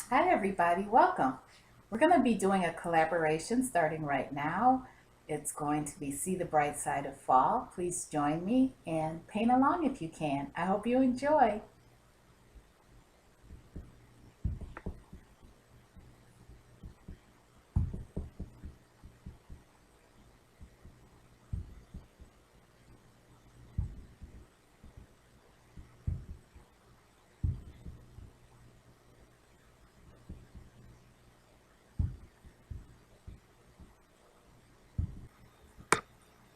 Hi, everybody. Welcome. We're going to be doing a collaboration starting right now. It's going to be See the Bright Side of Fall. Please join me and paint along if you can. I hope you enjoy.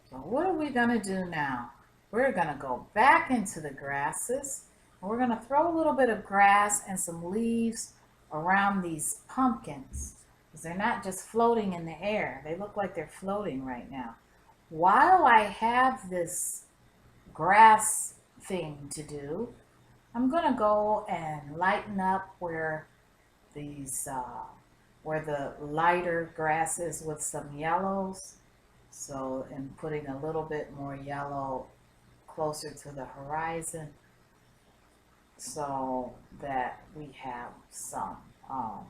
So, what are we going to do now? We're going to go back into the grasses. And we're going to throw a little bit of grass and some leaves around these pumpkins because they're not just floating in the air. They look like they're floating right now. While I have this grass thing to do, I'm gonna go and lighten up these where the lighter grass is with some yellows. So, and putting a little bit more yellow closer to the horizon, so that um,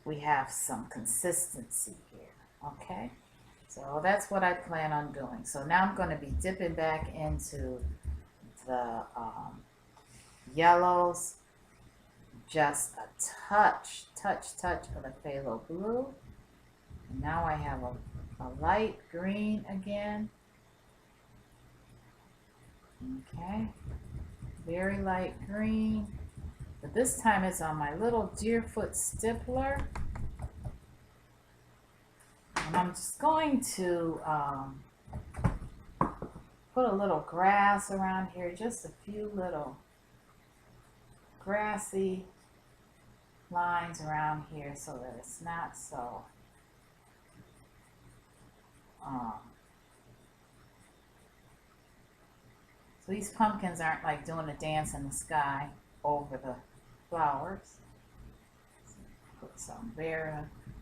we have some consistency here. Okay. So that's what I plan on doing. So now I'm going to be dipping back into the yellows, just a touch of the phthalo blue. And now I have a light green again. Okay, very light green. But this time it's on my little Deerfoot stippler. And I'm just going to put a little grass around here, just a few little grassy lines around here so that it's not so um, so these pumpkins aren't like doing a dance in the sky over the flowers. Put some berry.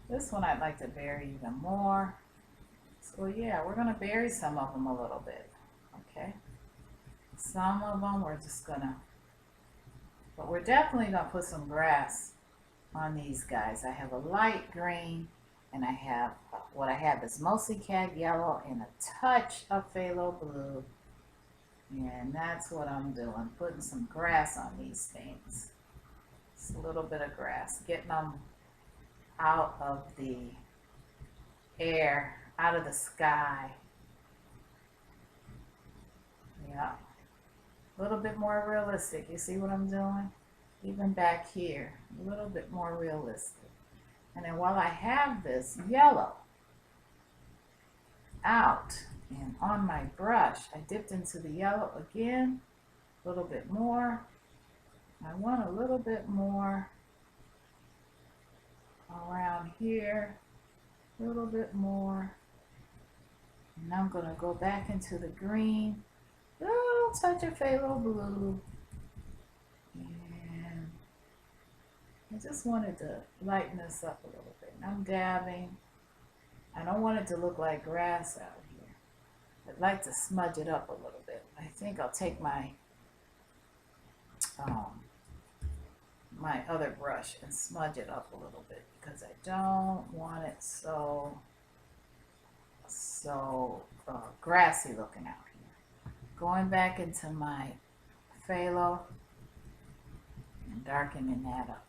This one I'd like to bury even more. So yeah, we're gonna bury some of them a little bit. Okay, some of them we're just gonna, but we're definitely gonna put some grass on these guys. I have a light green, and I have what I have is mostly cad yellow and a touch of phthalo blue, and that's what I'm doing, putting some grass on these things. Just a little bit of grass, getting them out of the air, out of the sky. Yeah, a little bit more realistic. You see what I'm doing? Even back here, a little bit more realistic. And then while I have this yellow out and on my brush, I dipped into the yellow again, a little bit more. I want a little bit more around here, a little bit more. And I'm going to go back into the green, little touch of phthalo blue. And I just wanted to lighten this up a little bit. I'm dabbing. I don't want it to look like grass out here. I'd like to smudge it up a little bit. I think I'll take um, my other brush and smudge it up a little bit because I don't want it so grassy looking out here. Going back into my phthalo and darkening that up.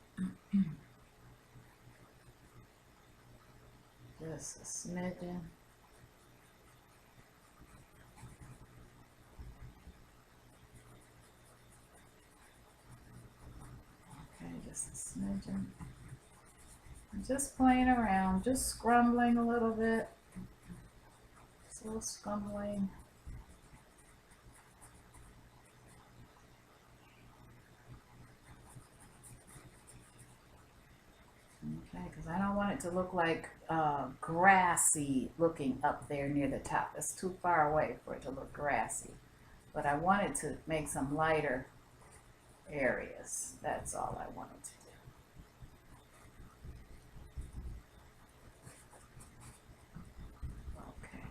Just a smidgen. Okay, just a smidgen. I'm just playing around, just scrumbling a little bit. Just a little scrumbling. Okay, because I don't want it to look like grassy looking up there near the top. It's too far away for it to look grassy. But I wanted to make some lighter areas. That's all I wanted to do. Okay.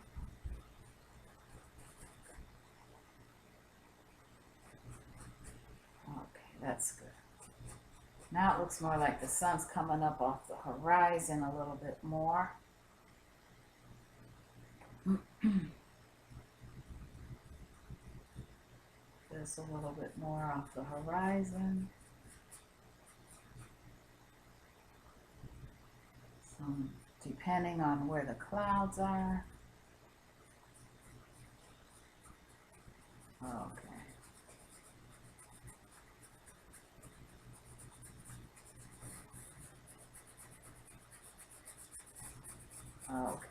Okay, that's good. Now it looks more like the sun's coming up off the horizon a little bit more. Just a little bit more off the horizon. Some, depending on where the clouds are. Okay. Okay.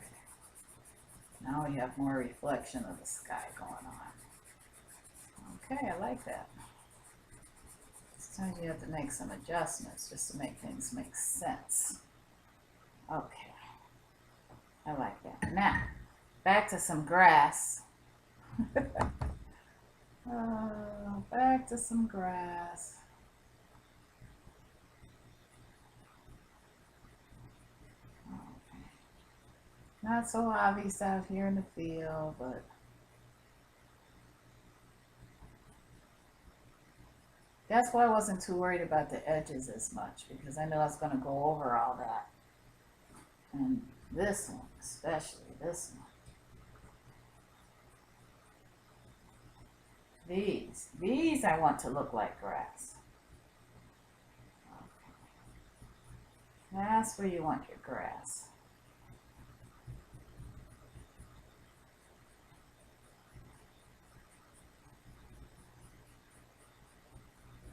Now we have more reflection of the sky going on. Okay, I like that. Sometimes you have to make some adjustments just to make things make sense. Okay. I like that. Now, back to some grass. Back to some grass. Okay. Not so obvious out here in the field, but that's why I wasn't too worried about the edges as much, because I know I was going to go over all that. And this one, especially this one. These I want to look like grass. Okay. That's where you want your grass.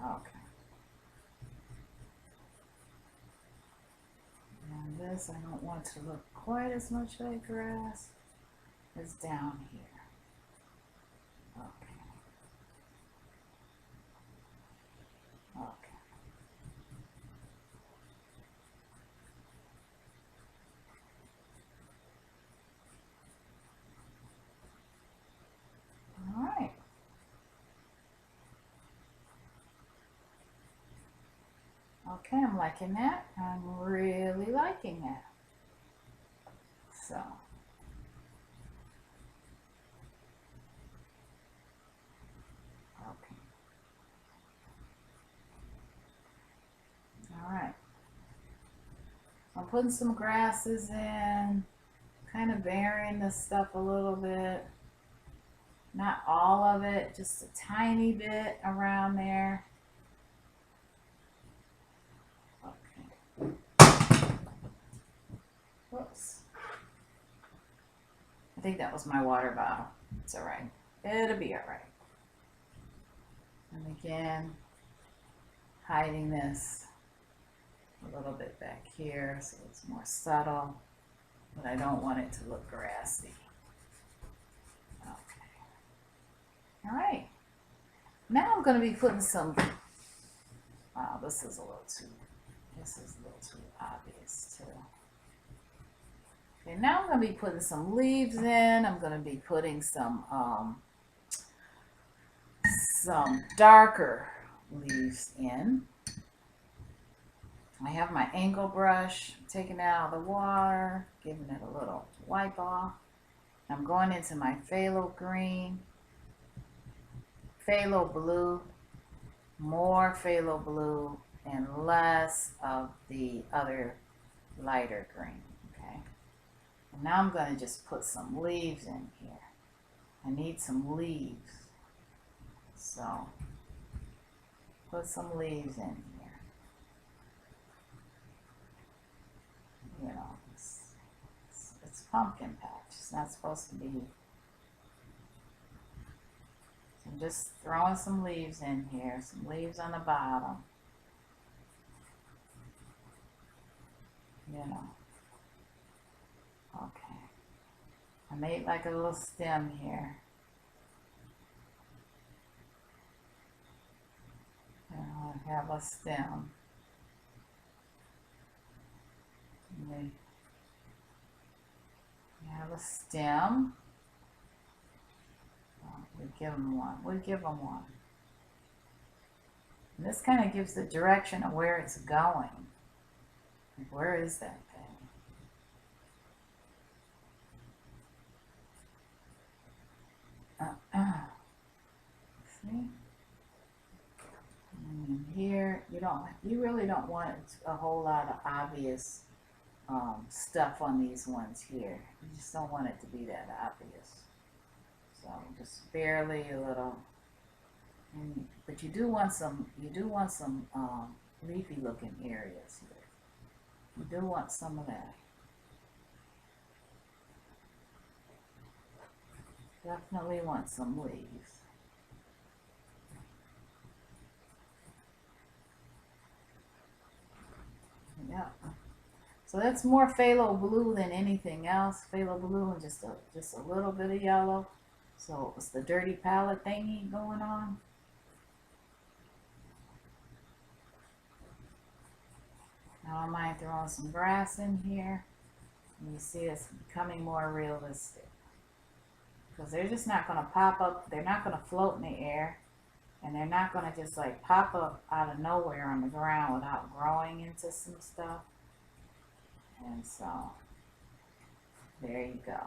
Okay. And this I don't want to look quite as much like grass as down here. Okay. Okay. All right. Okay, I'm liking that. I'm really liking that. So. Okay. All right. I'm putting some grasses in, kind of varying this stuff a little bit. Not all of it, just a tiny bit around there. Okay. Whoops. I think that was my water bottle. It's all right. It'll be all right. And again, hiding this a little bit back here so it's more subtle, but I don't want it to look grassy. Okay. All right. Now I'm going to be putting some, wow, this is a little too obvious too. Okay, now I'm going to be putting some leaves in. I'm going to be putting some darker leaves in. I have my angle brush, taking it out of the water, giving it a little wipe off. I'm going into my phthalo green, phthalo blue, more phthalo blue, and less of the other lighter green, okay? And now I'm going to just put some leaves in here. I need some leaves. So, put some leaves in here. You know, it's pumpkin patch. It's not supposed to be. So I'm just throwing some leaves in here. Some leaves on the bottom. You know. Okay. I made like a little stem here. I have a stem. We have a stem. We give them one. We give them one. And this kind of gives the direction of where it's going. Where is that thing? See? And here, you really don't want a whole lot of obvious stuff on these ones here. You just don't want it to be that obvious. So just barely a little, but you do want some leafy looking areas here. You do want some of that. Definitely want some leaves. Yeah. So that's more phthalo blue than anything else. Phthalo blue and just a little bit of yellow. So it's the dirty palette thingy going on. Now I might throw some grass in here. And you see it's becoming more realistic. Because they're just not going to pop up. They're not going to float in the air. And they're not going to just like pop up out of nowhere on the ground without growing into some stuff. And so, there you go.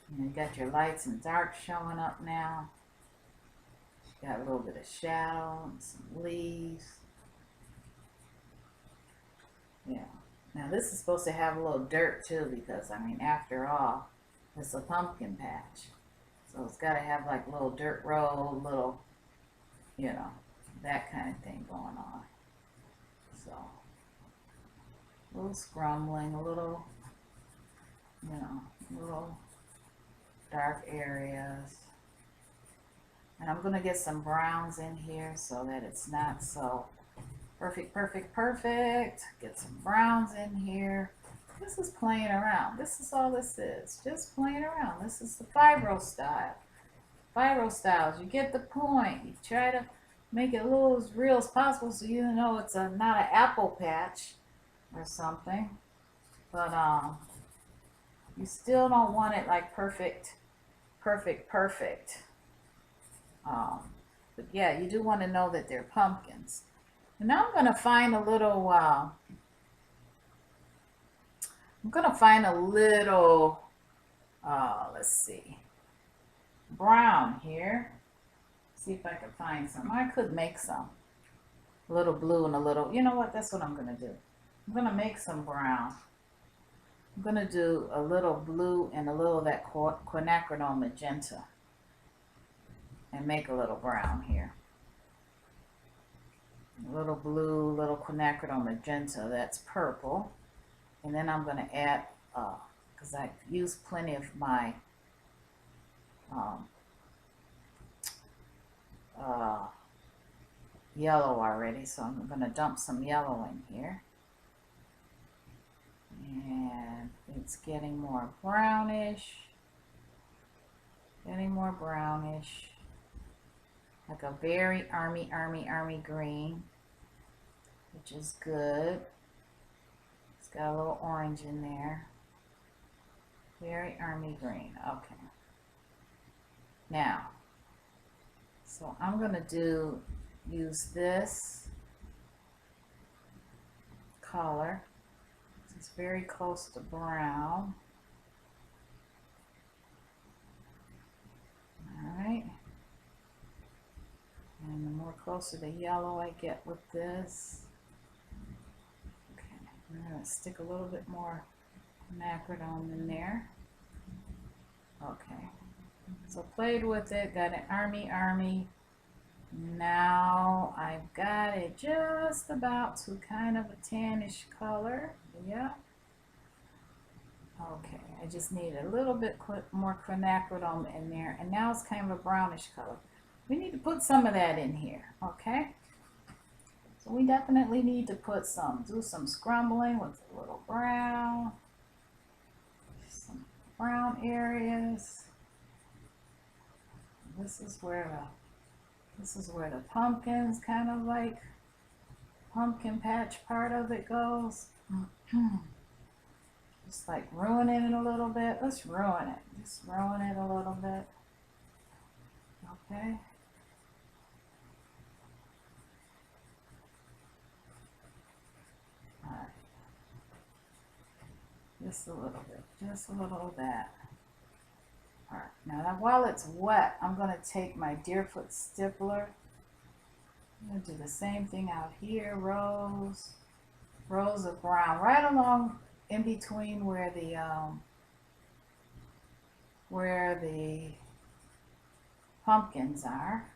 And you got your lights and darks showing up now. You got a little bit of shadow and some leaves. Yeah. Now this is supposed to have a little dirt too, because I mean, after all, it's a pumpkin patch. So it's got to have like a little dirt road, little, you know, that kind of thing going on. So, a little scrumbling, a little, you know, little dark areas. And I'm going to get some browns in here so that it's not so perfect. Get some browns in here. This is playing around. This is all this is. Just playing around. This is the fibro style. Fibro styles. You get the point. You try to make it a little as real as possible so you know it's not an apple patch or something. But you still don't want it like perfect. But yeah, you do want to know that they're pumpkins. And now I'm going to find a little, let's see, brown here. See if I can find some. I could make some. A little blue and a little, you know what, that's what I'm going to do. I'm going to make some brown. I'm going to do a little blue and a little of that quinacridone magenta. And make a little brown here. A little blue, little quinacridone magenta, that's purple. And then I'm going to add, because I've used plenty of my yellow already, so I'm going to dump some yellow in here. And it's getting more brownish. Like a very army green, which is good. It's got a little orange in there. Very army green. Okay. Now, so I'm going to use this color. It's very close to brown. Alright. And the more closer to yellow I get with this. Okay, I'm going to stick a little bit more quinacridone in there. Okay, so played with it, got an army. Now I've got it just about to kind of a tannish color. Yeah. Okay, I just need a little bit more quinacridone in there, and now it's kind of a brownish color. We need to put some of that in here, okay? So we definitely need to do some scrumbling with a little brown, some brown areas. This is where the pumpkins, kind of like pumpkin patch part of it goes. Just like ruining it a little bit. Let's ruin it. Just ruin it a little bit. Okay. Alright. Just a little bit. Just a little of that. Alright. Now while it's wet, I'm going to take my Deerfoot stippler. I'm going to do the same thing out here, rows of brown, right along in between where the pumpkins are.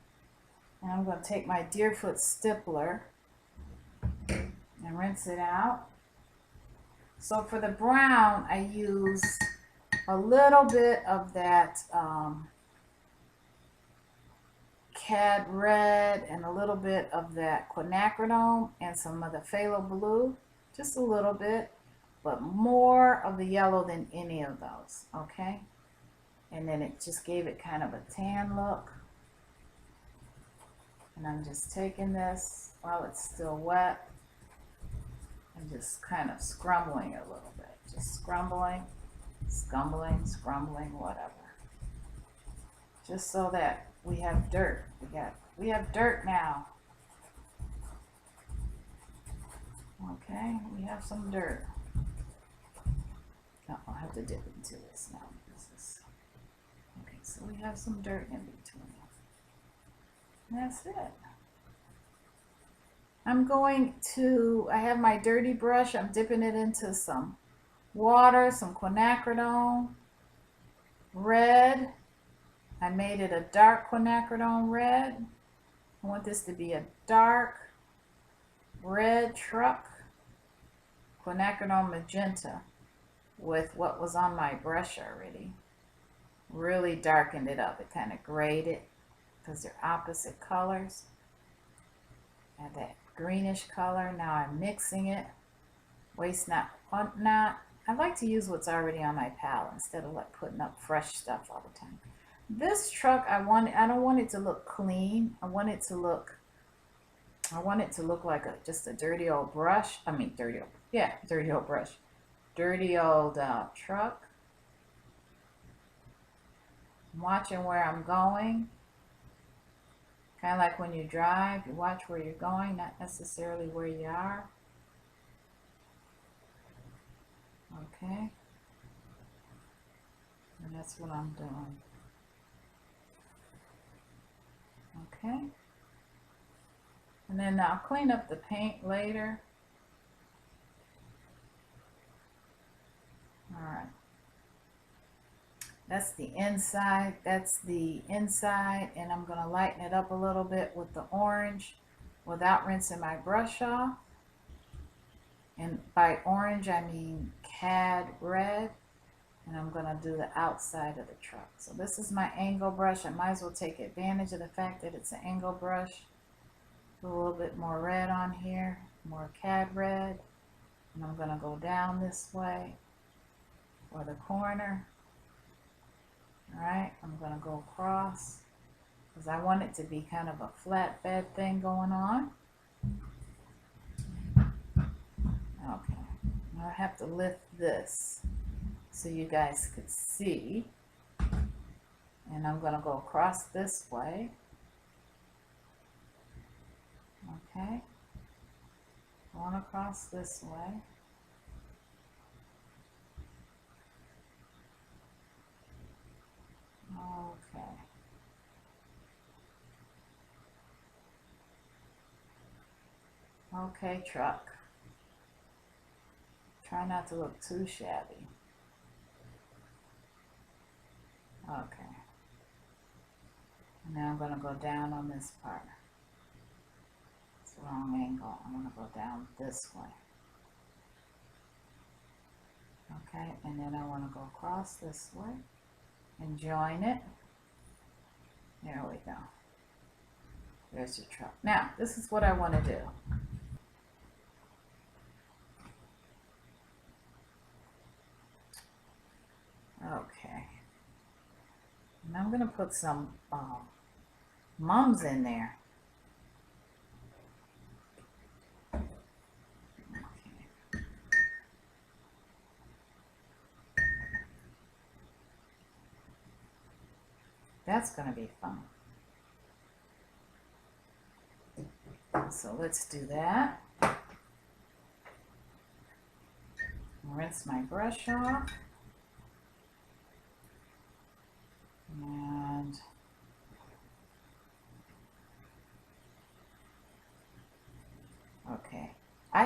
And I'm going to take my Deerfoot stippler and rinse it out. So for the brown, I use a little bit of that cad red and a little bit of that quinacridone and some of the phthalo blue, just a little bit, but more of the yellow than any of those, okay? And then it just gave it kind of a tan look. And I'm just taking this while it's still wet and just kind of scrumbling it a little bit. Just scrumbling, whatever. Just so that we have dirt. We have dirt now. Okay, we have some dirt. Oh, I'll have to dip into this now. Okay, so we have some dirt in between. That's it. I have my dirty brush. I'm dipping it into some water, some quinacridone, red. I made it a dark quinacridone red. I want this to be a dark red truck, quinacridone magenta with what was on my brush already. Really darkened it up. It kind of grayed it because they're opposite colors. Add that greenish color. Now I'm mixing it. Waste not, want not. I like to use what's already on my palette instead of like putting up fresh stuff all the time. This truck, I don't want it to look clean. I want it to look like just a dirty old brush. I mean, dirty old brush. Dirty old truck. I'm watching where I'm going. Kind of like when you drive, you watch where you're going, not necessarily where you are. Okay. And that's what I'm doing. Okay. And then I'll clean up the paint later. All right. That's the inside. And I'm going to lighten it up a little bit with the orange without rinsing my brush off. And by orange, I mean cad red. And I'm going to do the outside of the truck. So this is my angle brush. I might as well take advantage of the fact that it's an angle brush. Put a little bit more red on here, more cad red. And I'm going to go down this way for the corner. All right, I'm going to go across because I want it to be kind of a flat bed thing going on. Okay, now I have to lift this so you guys could see. And I'm going to go across this way. Okay, going across this way. Okay. Okay, truck. Try not to look too shabby. Okay. And now I'm going to go down on this part. It's the wrong angle. I'm going to go down this way. Okay, and then I want to go across this way and join it. There we go. There's your truck. Now, this is what I want to do. Okay. And I'm going to put some mums in there. Okay. That's going to be fun. So let's do that. Rinse my brush off. And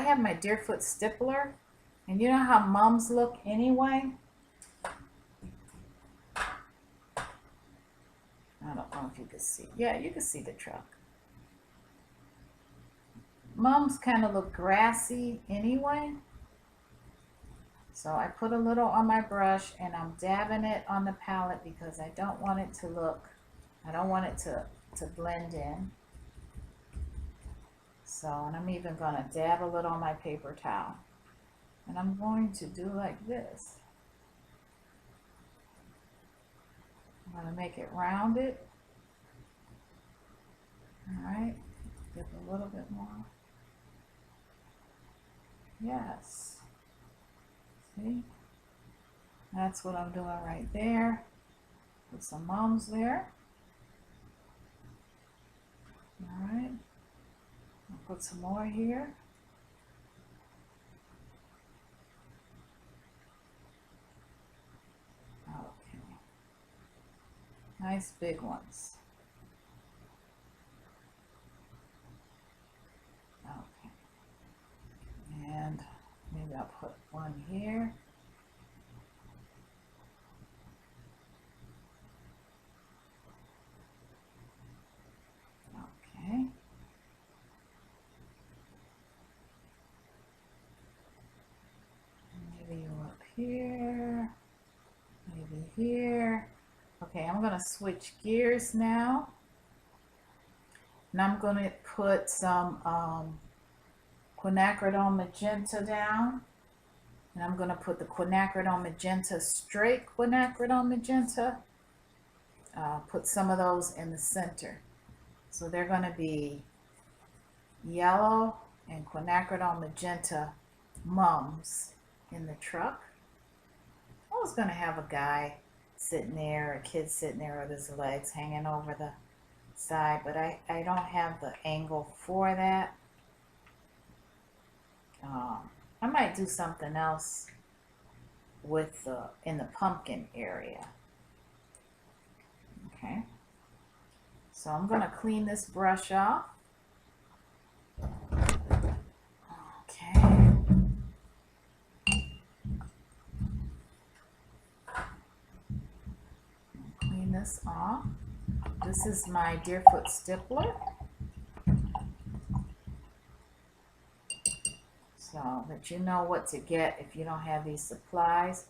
have my Deerfoot stippler, and you know how mums look anyway? I don't know if you can see. Yeah, you can see the truck. Mums kind of look grassy anyway. So I put a little on my brush and I'm dabbing it on the palette because I don't want it to look, I don't want it to blend in. So, and I'm even going to dab a little on my paper towel. And I'm going to do like this. I'm going to make it rounded. Alright, give a little bit more. Yes. See? That's what I'm doing right there. Put some mums there. Alright. I'll put some more here. Okay. Nice big ones. Okay. And maybe I'll put one here. Okay. Maybe you up here. Maybe here. Okay, I'm going to switch gears now. And I'm going to put some quinacridone magenta down. And I'm going to put the quinacridone magenta, straight quinacridone magenta. Put some of those in the center. So they're going to be yellow and quinacridone magenta mums in the truck. I was going to have a guy sitting there, a kid sitting there with his legs hanging over the side, but I don't have the angle for that. I might do something else with in the pumpkin area. Okay, so I'm going to clean this brush off. Okay. Clean this off. This is my Deerfoot stippler. So that you know what to get if you don't have these supplies.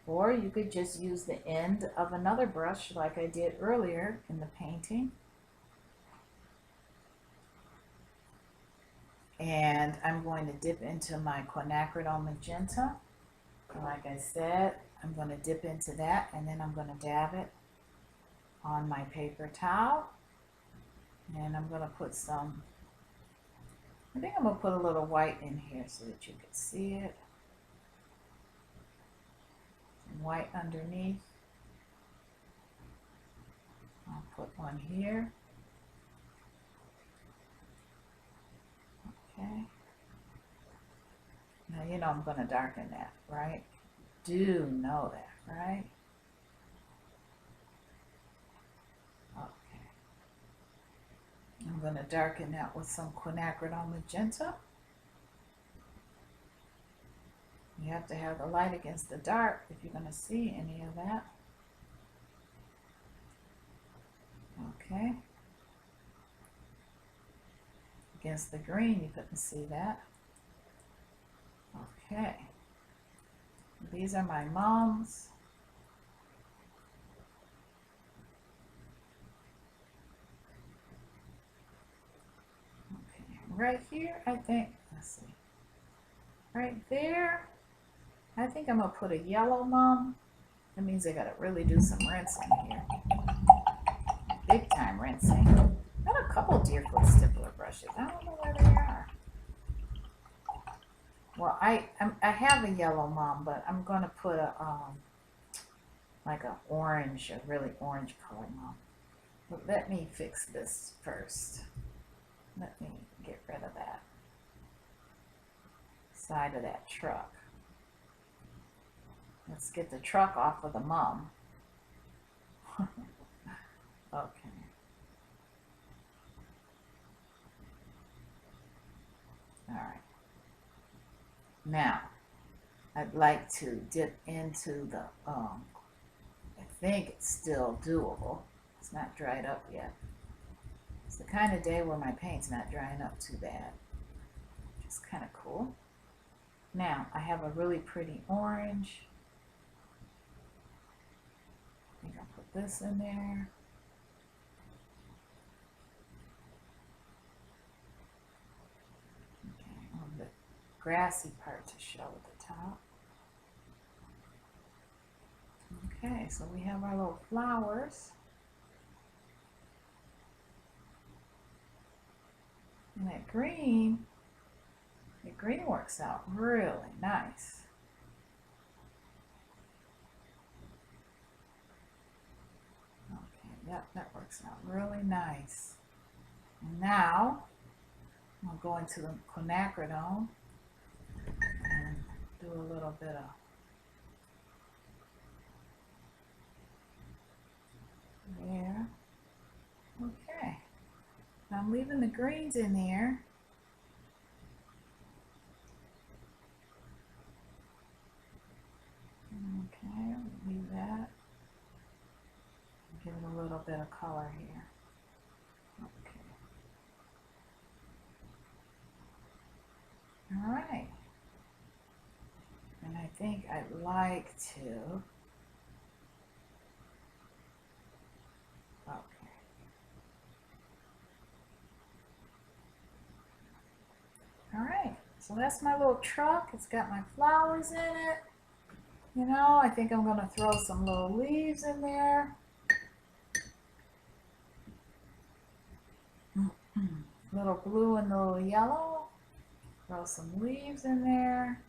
Or you could just use the end of another brush like I did earlier in the painting. And I'm going to dip into my quinacridone magenta. Like I said, I'm going to dip into that and then I'm going to dab it on my paper towel. And I'm going to put some, I think I'm going to put a little white in here so that you can see it. Some white underneath. I'll put one here. Okay. Now you know I'm going to darken that, right? Do know that, right? Okay. I'm going to darken that with some quinacridone magenta. You have to have the light against the dark if you're going to see any of that. Okay. Against the green, you couldn't see that. Okay. These are my mums. Okay. Right here, I think, let's see. Right there, I think I'm going to put a yellow mum. That means I got to really do some rinsing here. Big time rinsing. Got a couple Deerfoot stippler brushes. I don't know where they are. Well, I have a yellow mum, but I'm going to put a like a orange, a really orange color mum. But let me fix this first. Let me get rid of that side of that truck. Let's get the truck off of the mum. Okay. All right. Now, I'd like to dip into the, I think it's still doable. It's not dried up yet. It's the kind of day where my paint's not drying up too bad, which is kind of cool. Now, I have a really pretty orange. I think I'll put this in there. Okay, on the grassy part to show at the top. Okay, so we have our little flowers. And that green, the green works out really nice. Okay, yep, that works out really nice. And now, I'll go into the quinacridone and do a little bit of there. Okay. Now I'm leaving the greens in there. Okay, I'll leave that. Give it a little bit of color here. Okay. All right. And I think I'd like to, okay. All right, so that's my little truck. It's got my flowers in it. You know, I think I'm gonna throw some little leaves in there. Little blue and little yellow. Throw some leaves in there.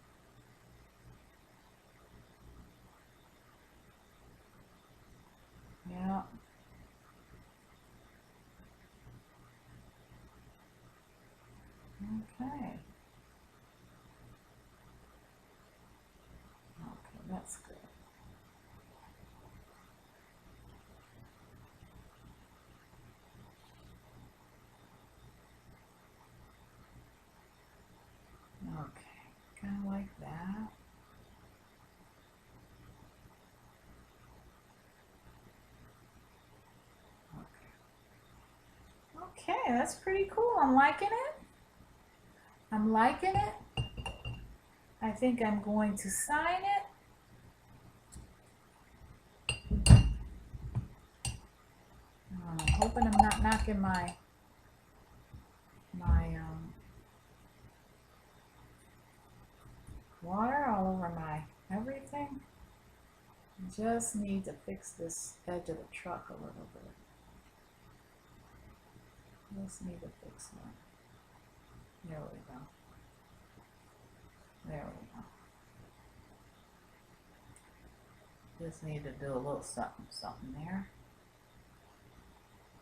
Yeah. Okay. Okay, that's good. Okay, kind of like that. Okay. Okay, that's pretty cool. I'm liking it. I'm liking it. I think I'm going to sign it. I'm hoping I'm not knocking my water all over my everything. Just need to fix this edge of the truck a little bit. Just need to fix that. There we go. There we go. Just need to do a little something, something there.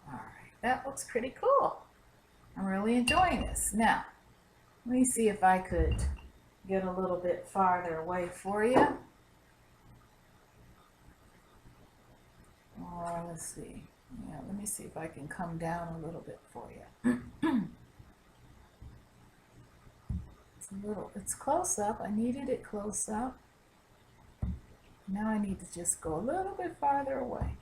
All right, that looks pretty cool. I'm really enjoying this. Now, let me see if I could get a little bit farther away for you. Let's see. Yeah, let me see if I can come down a little bit for you. It's close up. I needed it close up. Now I need to just go a little bit farther away.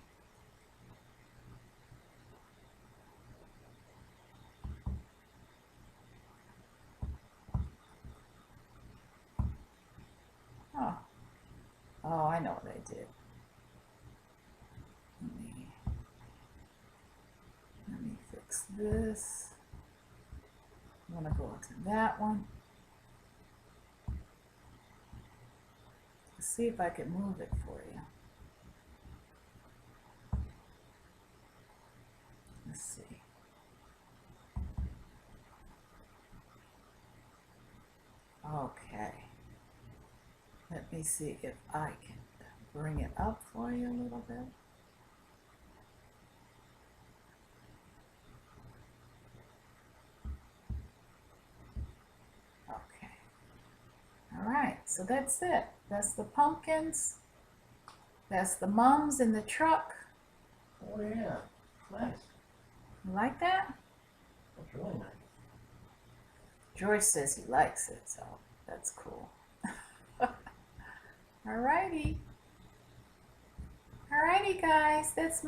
Oh, oh, I know what I did. Let me fix this. I'm gonna go to that one. Let's see if I can move it for you. Let's see. Okay. Let me see if I can bring it up for you a little bit. Okay. All right, so that's it. That's the pumpkins. That's the mums in the truck. Oh yeah, nice. You like that? That's really nice. George says he likes it, so that's cool. Alrighty. Alrighty, guys. That's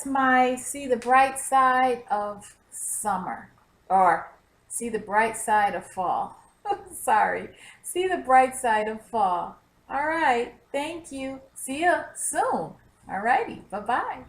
my see the bright side of summer. Or see the bright side of fall. Sorry. See the bright side of fall. All right. Thank you. See you soon. Alrighty. Bye-bye.